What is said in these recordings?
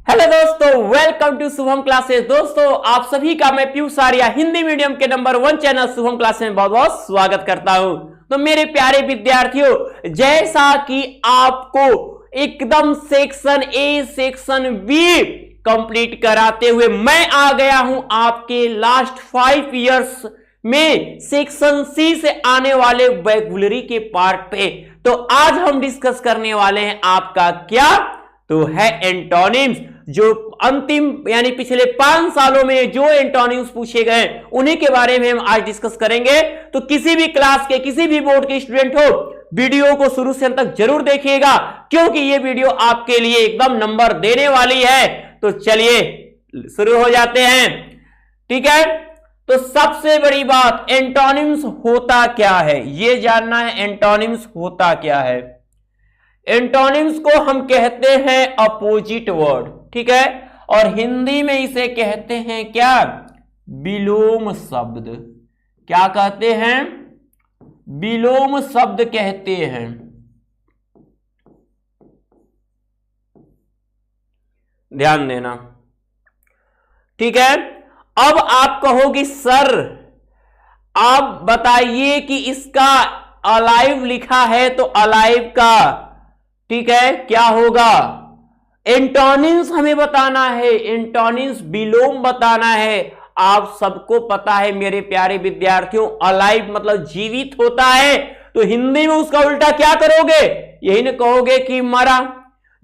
Hello दोस्तों, welcome to Shubham classes. दोस्तों, आप सभी का मैं पीयूष आर्या हिंदी मीडियम के नंबर 1 चैनल शुभम क्लासेस में बहुत बहुत स्वागत करता हूं। तो मेरे प्यारे विद्यार्थियों, जैसा कि आपको एकदम section A section B complete कराते हुए मैं आ गया हूं आपके लास्ट 5 इयर्स में सेक्शन सी से आने वाले वोकैबुलरी के पार्ट पे। तो आज हम डिस्कस करने वाले हैं आपका क्या तो है एंटोनिम्स। जो अंतिम यानी पिछले 5 सालों में जो एंटोनिम्स पूछे गए उन्हीं के बारे में हम आज डिस्कस करेंगे। तो किसी भी क्लास के किसी भी बोर्ड के स्टूडेंट हो, वीडियो को शुरू से अंत तक जरूर देखिएगा, क्योंकि ये वीडियो आपके लिए एकदम नंबर देने वाली है। तो चलिए शुरू हो जाते हैं। ठीक है, तो सबसे बड़ी बात, एंटोनिम्स होता क्या है यह जानना है। एंटोनिम्स होता क्या है? एंटोनिम्स को हम कहते हैं अपोजिट वर्ड, ठीक है, और हिंदी में इसे कहते हैं क्या? विलोम शब्द। क्या कहते हैं? विलोम शब्द कहते हैं। ध्यान देना, ठीक है। अब आप कहोगे सर आप बताइए कि इसका अलाइव लिखा है तो अलाइव का, ठीक है, क्या होगा? एंटोनिम्स हमें बताना है, एंटोनिम्स विलोम बताना है। आप सबको पता है मेरे प्यारे विद्यार्थियों, अलाइव मतलब जीवित होता है, तो हिंदी में उसका उल्टा क्या करोगे? यही ना कहोगे कि मरा।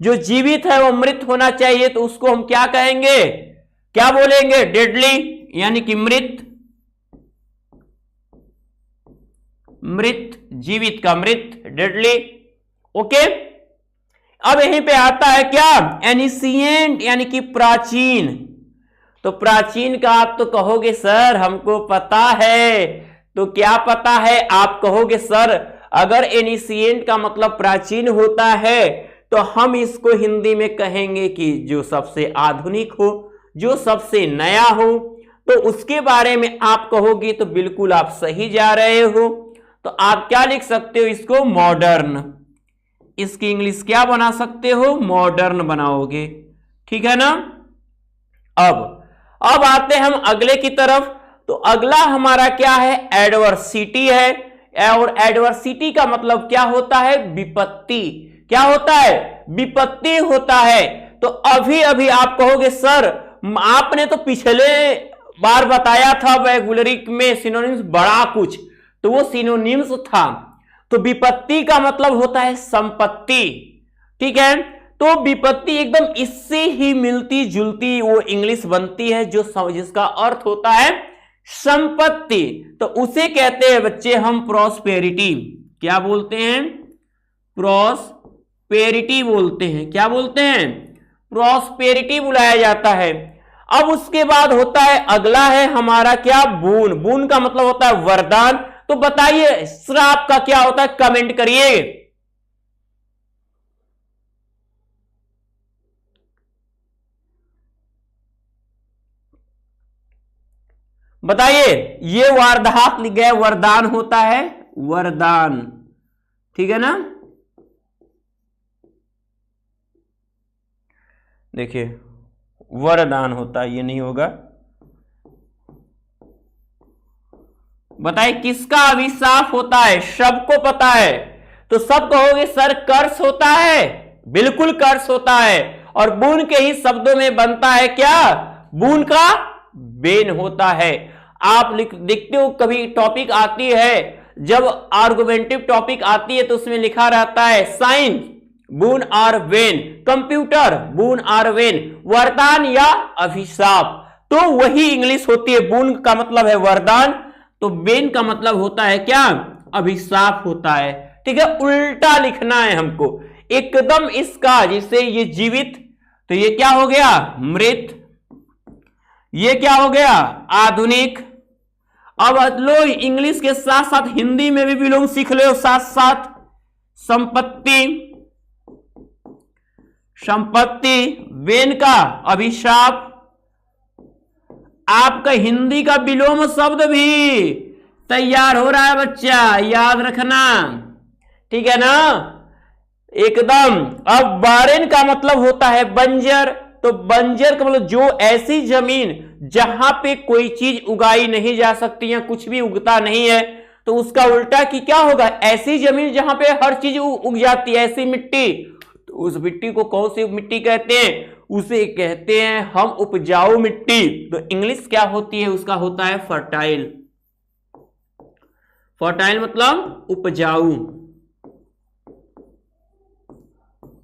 जो जीवित है वो मृत होना चाहिए, तो उसको हम क्या कहेंगे? क्या बोलेंगे? डेडली, यानी कि मृत। मृत, जीवित का मृत, डेडली। ओके, अब यहीं पे आता है क्या? एनिशिएंट, यानी कि प्राचीन। तो प्राचीन का आप तो कहोगे सर हमको पता है। तो क्या पता है? आप कहोगे सर अगर एनिशिएंट का मतलब प्राचीन होता है तो हम इसको हिंदी में कहेंगे कि जो सबसे आधुनिक हो, जो सबसे नया हो। तो उसके बारे में आप कहोगे तो बिल्कुल आप सही जा रहे हो। तो आप क्या लिख सकते हो? इसको मॉडर्न। इसकी इंग्लिश क्या बना सकते हो? मॉडर्न बनाओगे, ठीक है ना। अब आते हम अगले की तरफ। तो अगला हमारा क्या है? एडवर्सिटी है। और एडवर्सिटी का मतलब क्या होता है? विपत्ति। क्या होता है? विपत्ति होता है। तो अभी अभी आप कहोगे सर आपने तो पिछले बार बताया था वोकैबुलरी में सिनोनिम्स बड़ा कुछ, तो वो सिनोनिम्स था। तो विपत्ति का मतलब होता है संपत्ति, ठीक है। तो विपत्ति एकदम इससे ही मिलती जुलती वो इंग्लिश बनती है जो जिसका अर्थ होता है संपत्ति। तो उसे कहते हैं बच्चे हम प्रॉस्पेरिटी। क्या बोलते हैं? प्रॉस्पेरिटी बोलते हैं। क्या बोलते हैं? प्रॉस्पेरिटी बुलाया जाता है। अब उसके बाद होता है अगला है हमारा क्या? बून। बून का मतलब होता है वरदान। तो बताइए श्राप का क्या होता है? कमेंट करिए। बताइए, ये वारदात लिख गया, वरदान होता है वरदान, ठीक है ना। देखिए वरदान होता है, ये नहीं होगा। बताइए किसका अभिशाप होता है? सबको पता है। तो सब कहोगे सर कर्स होता है। बिल्कुल कर्स होता है। और बून के ही शब्दों में बनता है क्या? बून का बेन होता है। आप देखते हो कभी टॉपिक आती है, जब आर्गुमेंटिव टॉपिक आती है तो उसमें लिखा रहता है साइंस बून और वेन, कंप्यूटर बून और वेन, वरदान या अभिशाप। तो वही इंग्लिश होती है। बून का मतलब है वरदान, तो बेन का मतलब होता है क्या? अभिशाप होता है, ठीक है। उल्टा लिखना है हमको एकदम इसका। जिससे ये जीवित, तो ये क्या हो गया? मृत। ये क्या हो गया? आधुनिक। अब लो इंग्लिश के साथ साथ हिंदी में भी विलोम सीख लो साथ साथ। संपत्ति, संपत्ति, वेन का अभिशाप। आपका हिंदी का विलोम शब्द भी तैयार हो रहा है बच्चा, याद रखना, ठीक है ना। एकदम। अब बारेन का मतलब होता है बंजर, तो बंजर का मतलब जो ऐसी जमीन जहां पे कोई चीज उगाई नहीं जा सकती या कुछ भी उगता नहीं है, तो उसका उल्टा की क्या होगा, ऐसी जमीन जहां पे हर चीज उग जाती है, ऐसी मिट्टी। तो उस मिट्टी को कौन सी मिट्टी कहते हैं, उसे कहते हैं हम उपजाऊ मिट्टी। तो इंग्लिश क्या होती है उसका, होता है फर्टाइल। फर्टाइल मतलब उपजाऊ।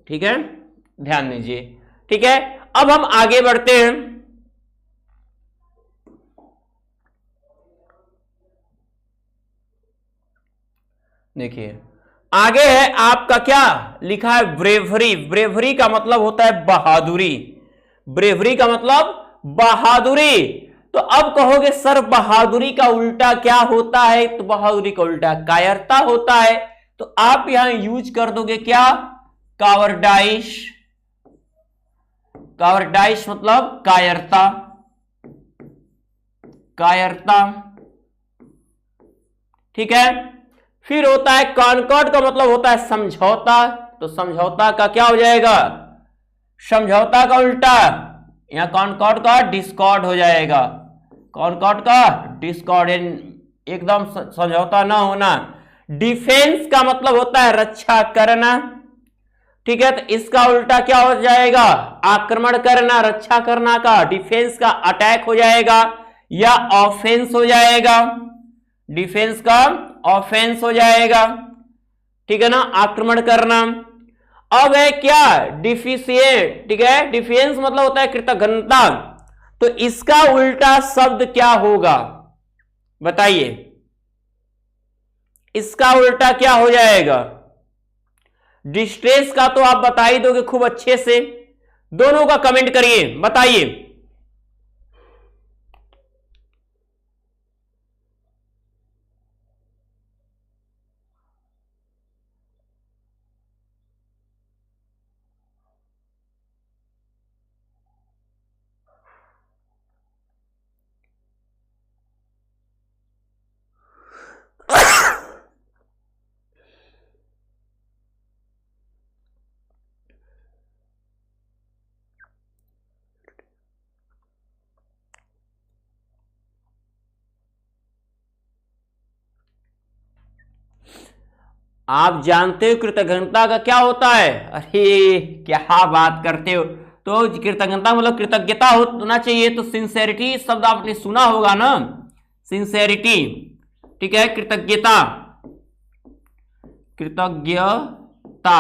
ठीक है, ध्यान दीजिए। ठीक है, अब हम आगे बढ़ते हैं। देखिए आगे है आपका क्या लिखा है, ब्रेवरी। ब्रेवरी का मतलब होता है बहादुरी। ब्रेवरी का मतलब बहादुरी। तो अब कहोगे सर बहादुरी का उल्टा क्या होता है, तो बहादुरी का उल्टा कायरता होता है। तो आप यहां यूज कर दोगे क्या, कावर्डाइश। कावर्डाइश मतलब कायरता। कायरता। ठीक है, फिर होता है कॉनकॉर्ड का मतलब होता है समझौता। तो समझौता का क्या हो जाएगा, समझौता का उल्टा, यहां कॉनकॉर्ड का डिस्कॉर्ड हो जाएगा। कॉनकॉर्ड का डिस्कॉर्ड, एकदम समझौता ना होना। डिफेंस का मतलब होता है रक्षा करना। ठीक है, तो इसका उल्टा क्या हो जाएगा, आक्रमण करना, रक्षा करना का डिफेंस का अटैक हो जाएगा या ऑफेंस हो जाएगा। डिफेंस का ऑफेंस हो जाएगा। ठीक है ना, आक्रमण करना। अब है क्या, डिफिशिएंट। ठीक है, डिफेंस मतलब होता है कृतघ्नता। तो इसका उल्टा शब्द क्या होगा बताइए, इसका उल्टा क्या हो जाएगा। डिस्ट्रेस का तो आप बता ही दोगे खूब अच्छे से, दोनों का कमेंट करिए, बताइए। आप जानते हो कृतज्ञता का क्या होता है, अरे क्या बात करते हो। तो कृतज्ञता मतलब कृतज्ञता होना चाहिए। तो सिंसेरिटी शब्द आपने सुना होगा ना, सिंसेरिटी। ठीक है, कृतज्ञता, कृतज्ञता।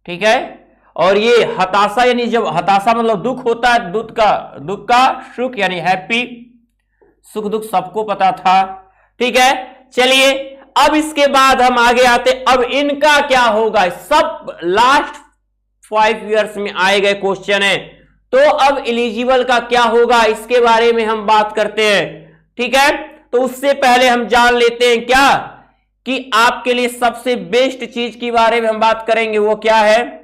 ठीक है, और ये हताशा, यानी जब हताशा मतलब दुख होता है, दुख का सुख यानी हैप्पी। सुख दुख सबको पता था। ठीक है, चलिए अब इसके बाद हम आगे आते। अब इनका क्या होगा, सब लास्ट 5 इयर्स में आए गए क्वेश्चन है। तो अब एलिजिबल का क्या होगा इसके बारे में हम बात करते हैं। ठीक है, तो उससे पहले हम जान लेते हैं क्या कि आपके लिए सबसे बेस्ट चीज के बारे में हम बात करेंगे, वो क्या है।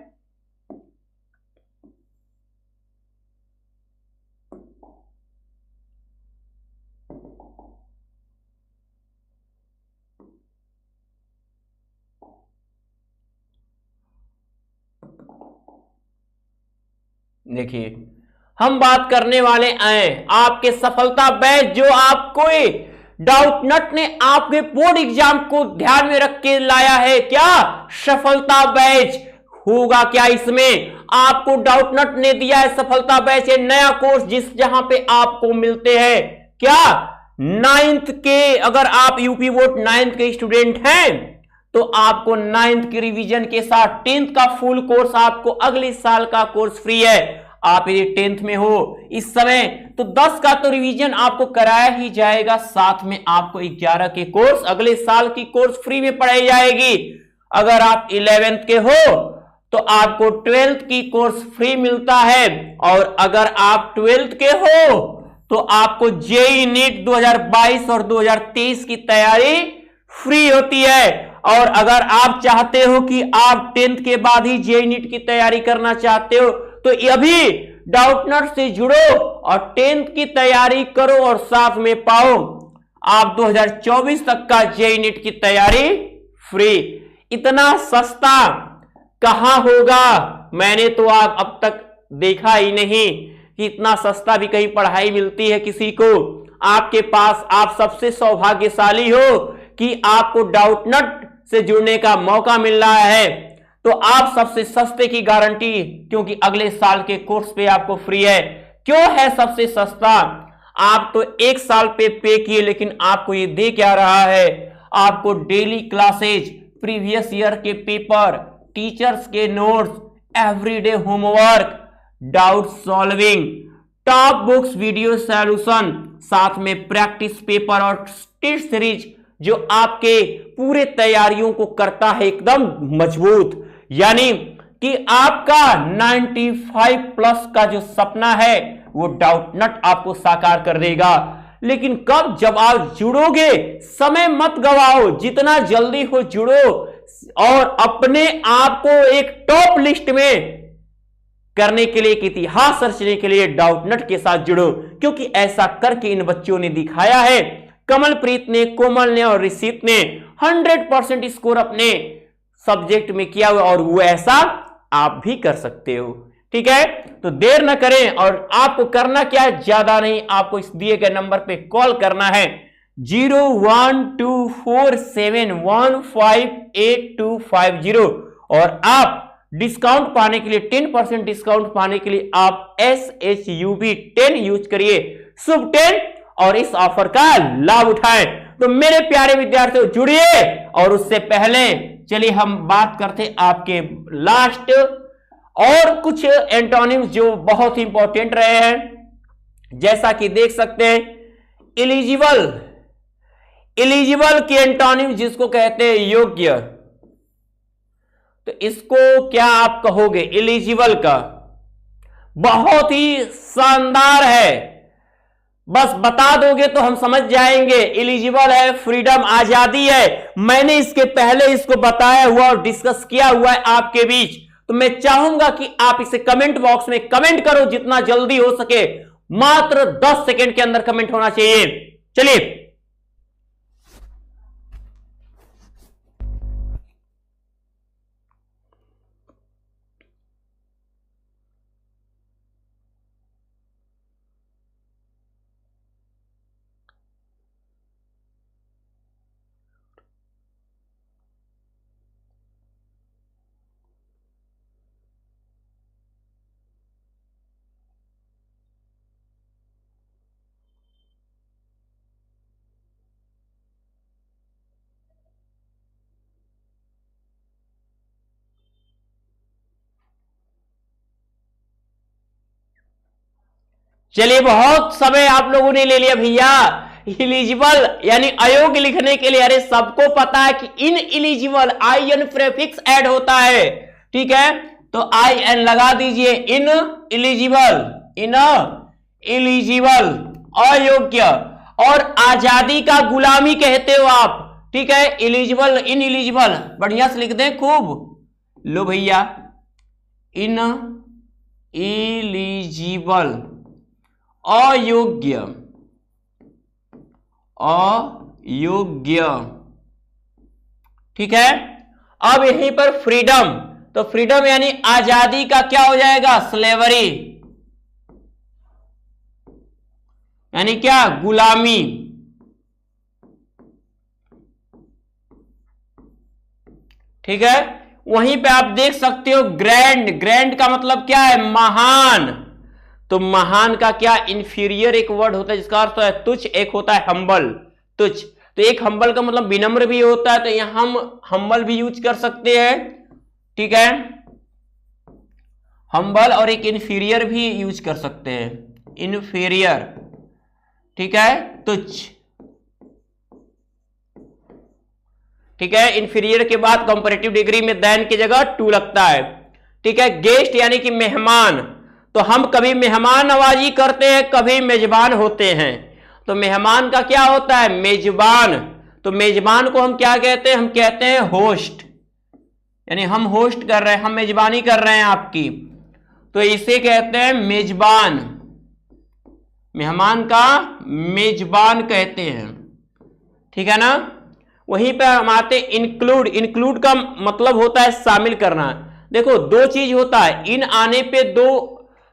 देखिए हम बात करने वाले आए आपके सफलता बैच, जो आपको डाउटनट ने आपके बोर्ड एग्जाम को ध्यान में रख के लाया है। क्या सफलता बैच होगा, क्या इसमें आपको डाउटनट ने दिया है सफलता बैच, ये नया कोर्स जहां पे आपको मिलते हैं क्या 9th के, अगर आप यूपी बोर्ड 9th के स्टूडेंट हैं तो आपको 9th के रिवीजन के साथ 10th का फुल कोर्स, आपको अगले साल का कोर्स फ्री है। आप यदि 10th में हो इस समय तो 10 का तो रिवीजन आपको कराया ही जाएगा, साथ में आपको 11 के कोर्स अगले साल की कोर्स फ्री में पढ़ाई जाएगी। अगर आप 11th के हो तो आपको 12th की कोर्स फ्री मिलता है, और अगर आप 12th के हो तो आपको जेईई नीट 2022 और 2023 की तैयारी फ्री होती है। और अगर आप चाहते हो कि आप 10th के बाद ही जेईई नीट की तैयारी करना चाहते हो तो अभी डाउटनट से जुड़ो और 10th की तैयारी करो और साथ में पाओ आप 2024 तक का जेईई नीट की तैयारी फ्री। इतना सस्ता कहां होगा? मैंने तो आप अब तक देखा ही नहीं कि इतना सस्ता भी कहीं पढ़ाई मिलती है किसी को। आपके पास, आप सबसे सौभाग्यशाली हो कि आपको डाउटनट से जुड़ने का मौका मिल रहा है। तो आप सबसे सस्ते की गारंटी, क्योंकि अगले साल के कोर्स पे आपको फ्री है। क्यों है सबसे सस्ता? आप तो एक साल पे किए, लेकिन आपको ये दे क्या रहा है? आपको डेली क्लासेज, प्रीवियस ईयर के पेपर, टीचर्स के notes, everyday homework, doubt solving, top books video solution, साथ में प्रैक्टिस पेपर और टेस्ट सीरीज जो आपके पूरे तैयारियों को करता है एकदम मजबूत। यानी कि आपका 95 प्लस का जो सपना है वो डाउटनट आपको साकार कर देगा। लेकिन कब? जब आप जुड़ोगे। समय मत गवाओ, जितना जल्दी हो जुड़ो और अपने आप को एक टॉप लिस्ट में करने के लिए, एक इतिहास रचने के लिए डाउटनट के साथ जुड़ो, क्योंकि ऐसा करके इन बच्चों ने दिखाया है। कमलप्रीत ने, कोमल ने और ऋषित ने 100% स्कोर अपने सब्जेक्ट में किया हुआ, और वो ऐसा आप भी कर सकते हो। ठीक है, तो देर ना करें। और आपको करना क्या है? ज्यादा नहीं, आपको इस दिए गए नंबर पे कॉल करना है 012471585250, और आप डिस्काउंट पाने के लिए, 10% डिस्काउंट पाने के लिए आप SHUB10 यूज करिए, शुभ 10, और इस ऑफर का लाभ उठाएं। तो मेरे प्यारे विद्यार्थियों, जुड़िए। और उससे पहले चलिए हम बात करते आपके लास्ट और कुछ एंटोनिम्स जो बहुत ही इंपॉर्टेंट रहे हैं। जैसा कि देख सकते हैं, एलिजिबल, एलिजिबल के एंटोनिम जिसको कहते हैं योग्य, तो इसको क्या आप कहोगे? एलिजिबल का बहुत ही शानदार है, बस बता दोगे तो हम समझ जाएंगे। एलिजिबल है, फ्रीडम, आजादी है। मैंने इसके पहले इसको बताया हुआ और डिस्कस किया हुआ है आपके बीच, तो मैं चाहूंगा कि आप इसे कमेंट बॉक्स में कमेंट करो जितना जल्दी हो सके। मात्र 10 सेकंड के अंदर कमेंट होना चाहिए। चलिए, चलिए, बहुत समय आप लोगों ने ले लिया भैया। इलिजिबल यानी अयोग्य लिखने के लिए, अरे सबको पता है कि ineligible I N prefix add होता है। ठीक है, तो आई एन लगा दीजिए। इन इलिजिबल, इन इलिजिबल, अयोग्य। और आजादी का गुलामी कहते हो आप। ठीक है, इलिजिबल, इन इलिजिबल बढ़िया से लिख दें खूब। लो भैया, इन इलिजिबल, अयोग्य, अयोग्य। ठीक है, अब यहीं पर फ्रीडम, तो फ्रीडम यानी आजादी का क्या हो जाएगा? स्लेवरी, यानी क्या? गुलामी। ठीक है, वहीं पे आप देख सकते हो ग्रैंड, ग्रैंड का मतलब क्या है? महान। तो महान का क्या? इंफीरियर एक वर्ड होता है जिसका अर्थ है तुच्छ, एक होता है हम्बल, तुच्छ। तो एक हम्बल का मतलब विनम्र भी होता है, तो यहां हम हम्बल भी यूज कर सकते हैं। ठीक है, हम्बल, और एक इंफीरियर भी यूज कर सकते हैं, इंफीरियर। ठीक है, तुच्छ। ठीक है, इंफीरियर के बाद कंपैरेटिव डिग्री में देन की जगह टू लगता है। ठीक है, गेस्ट यानी कि मेहमान, तो हम कभी मेहमान नवाजी करते हैं, कभी मेजबान होते हैं। तो मेहमान का क्या होता है? मेजबान। तो मेजबान को हम क्या कहते हैं? हम कहते हैं होस्ट, यानी हम होस्ट कर रहे हैं, हम मेजबानी कर रहे हैं आपकी, तो इसे कहते हैं मेजबान। मेहमान का मेजबान कहते हैं। ठीक है ना। वहीं पर हम आते इंक्लूड, इंक्लूड का मतलब होता है शामिल करना। देखो दो चीज होता है, इन आने पे दो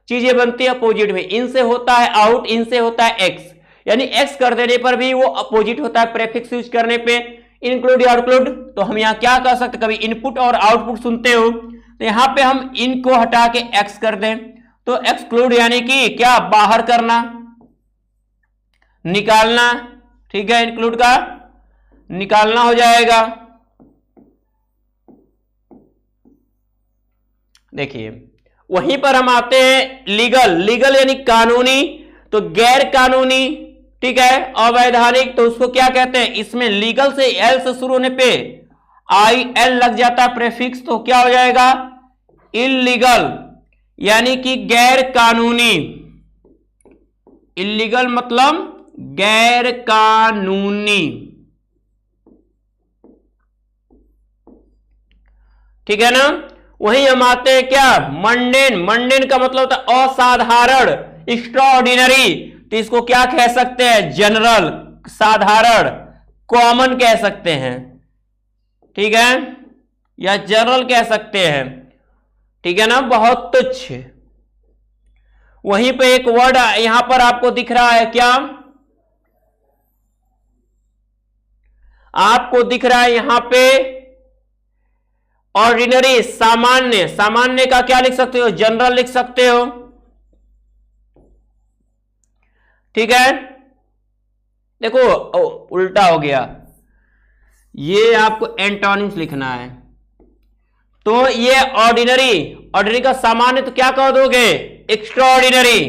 चीजें बनती है अपोजिट में, इन से होता है आउट, इन से होता है एक्स, यानी एक्स कर देने पर भी वो अपोजिट होता है प्रेफिक्स यूज करने पे, इंक्लूड या आउटक्लूड। तो हम यहां क्या कर सकते, कभी इनपुट और आउटपुट सुनते हो तो यहां पे हम इन को हटा के एक्स कर दें, तो एक्सक्लूड यानी कि क्या, बाहर करना, निकालना, ठीक है, इंक्लूड का निकालना हो जाएगा। देखिए वहीं पर हम आते हैं लीगल, लीगल यानी कानूनी, तो गैर कानूनी, ठीक है, अवैधानिक, तो उसको क्या कहते हैं, इसमें लीगल से एल से शुरू होने पे आई एल लग जाता है प्रेफिक्स, तो क्या हो जाएगा, इल्लीगल, यानी कि गैर कानूनी। इल्लीगल मतलब गैर कानूनी, ठीक है ना। वहीं हम आते हैं क्या, मंडेन, मंडेन का मतलब होता है असाधारण, एक्स्ट्राऑर्डिनरी, तो इसको क्या कह सकते हैं, जनरल, साधारण, कॉमन कह सकते हैं, ठीक है, या जनरल कह सकते हैं, ठीक है ना, बहुत तुच्छ। वहीं पे एक वर्ड यहां पर आपको दिख रहा है, क्या आपको दिख रहा है यहां पे, ऑर्डिनरी, सामान्य, सामान्य का क्या लिख सकते हो, जनरल लिख सकते हो, ठीक है। देखो उल्टा हो गया, ये आपको एंटोनिम्स लिखना है, तो ये ऑर्डिनरी, ऑर्डिनरी का सामान्य तो क्या कह दोगे, एक्स्ट्रा ऑर्डिनरी,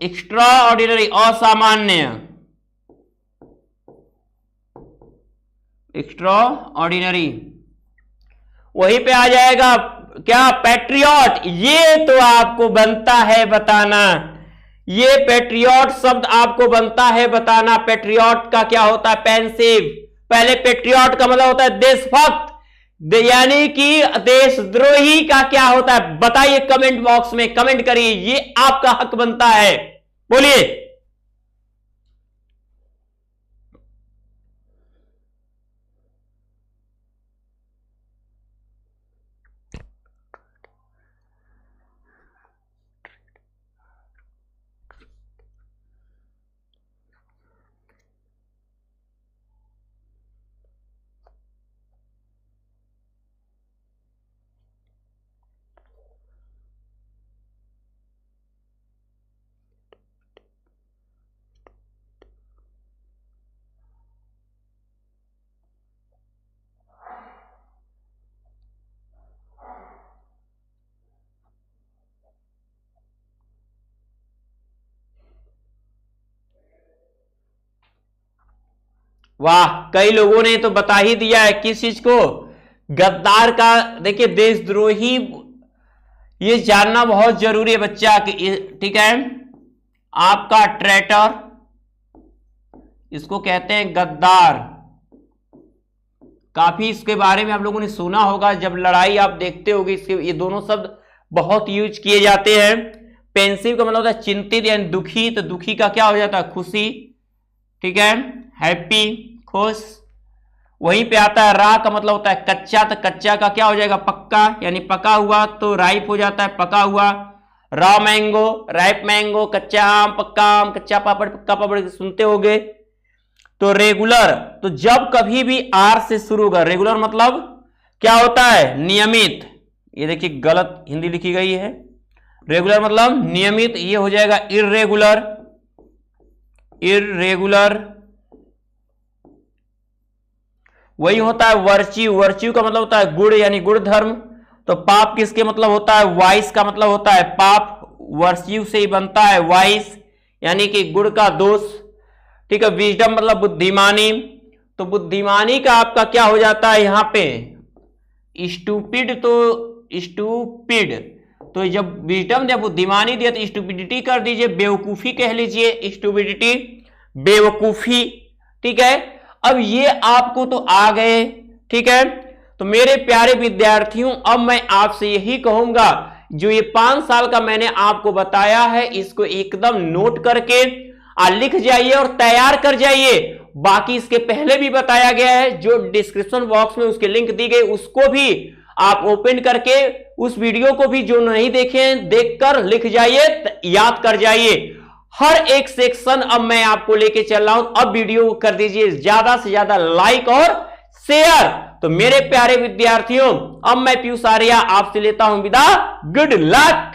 एक्स्ट्रा ऑर्डिनरी असामान्य, एक्स्ट्रा ऑर्डिनरी। वहीं पे आ जाएगा क्या, पैट्रियट, ये तो आपको बनता है बताना, ये पैट्रियट शब्द आपको बनता है बताना। पैट्रियट का क्या होता है, पेंसिव, पहले पैट्रियट का मतलब होता है देशभक्त, यानी कि देशद्रोही का क्या होता है, बताइए कमेंट बॉक्स में, कमेंट करिए, ये आपका हक बनता है, बोलिए। वाह, कई लोगों ने तो बता ही दिया है किस चीज को, गद्दार का। देखिए देशद्रोही, ये जानना बहुत जरूरी है बच्चा, ठीक है। आपका ट्रेटर, इसको कहते हैं गद्दार, काफी इसके बारे में आप लोगों ने सुना होगा, जब लड़ाई आप देखते होगे इसके, ये दोनों शब्द बहुत यूज किए जाते हैं। पेंसिव का मतलब होता है चिंतित यानी दुखी, तो दुखी का क्या हो जाता है, खुशी, ठीक है, हैप्पी, खुश। वहीं पे आता है रा का मतलब होता है कच्चा, तो कच्चा का क्या हो जाएगा, पक्का, यानी पका हुआ, तो राइप हो जाता है पका हुआ। रॉ मैंगो, राइप मैंगो, कच्चा आम, पक्का आम, कच्चा पापड़, पक्का पापड़ सुनते होगे। तो रेगुलर, तो जब कभी भी आर से शुरू होगा, रेगुलर मतलब क्या होता है, नियमित, ये देखिए गलत हिंदी लिखी गई है, रेगुलर मतलब नियमित, ये हो जाएगा इर्रेगुलर, इर्रेगुलर। वही होता है वर्च्यू, वर्च्यू का मतलब होता है गुण यानी गुण धर्म। तो पाप किसके मतलब होता है, वाइस का मतलब होता है पाप, वर्च्यू से ही बनता है वाइस, यानी कि गुण का दोष, ठीक है। विजडम मतलब बुद्धिमानी, तो बुद्धिमानी का आपका क्या हो जाता है यहां पे, स्टूपिड, तो स्टूपिड, तो जब विजडम या बुद्धिमानी दिया तो स्टूपिडिटी कर दीजिए, बेवकूफी कह लीजिए, स्टूपिडिटी बेवकूफी, ठीक है। अब ये आपको तो आ गए, ठीक है। तो मेरे प्यारे विद्यार्थियों, अब मैं आपसे यही कहूंगा, जो ये 5 साल का मैंने आपको बताया है, इसको एकदम नोट करके लिख जाइए और तैयार कर जाइए। बाकी इसके पहले भी बताया गया है, जो डिस्क्रिप्शन बॉक्स में उसके लिंक दी गई उसको भी आप ओपन करके उस वीडियो को भी जो नहीं देखे हैं देखकर लिख जाइए, याद कर जाइए। हर एक सेक्शन अब मैं आपको लेके चल रहा हूं। अब वीडियो को कर दीजिए ज्यादा से ज्यादा लाइक और शेयर। तो मेरे प्यारे विद्यार्थियों, अब मैं पीयूष आर्या आपसे लेता हूं विदा। Good luck.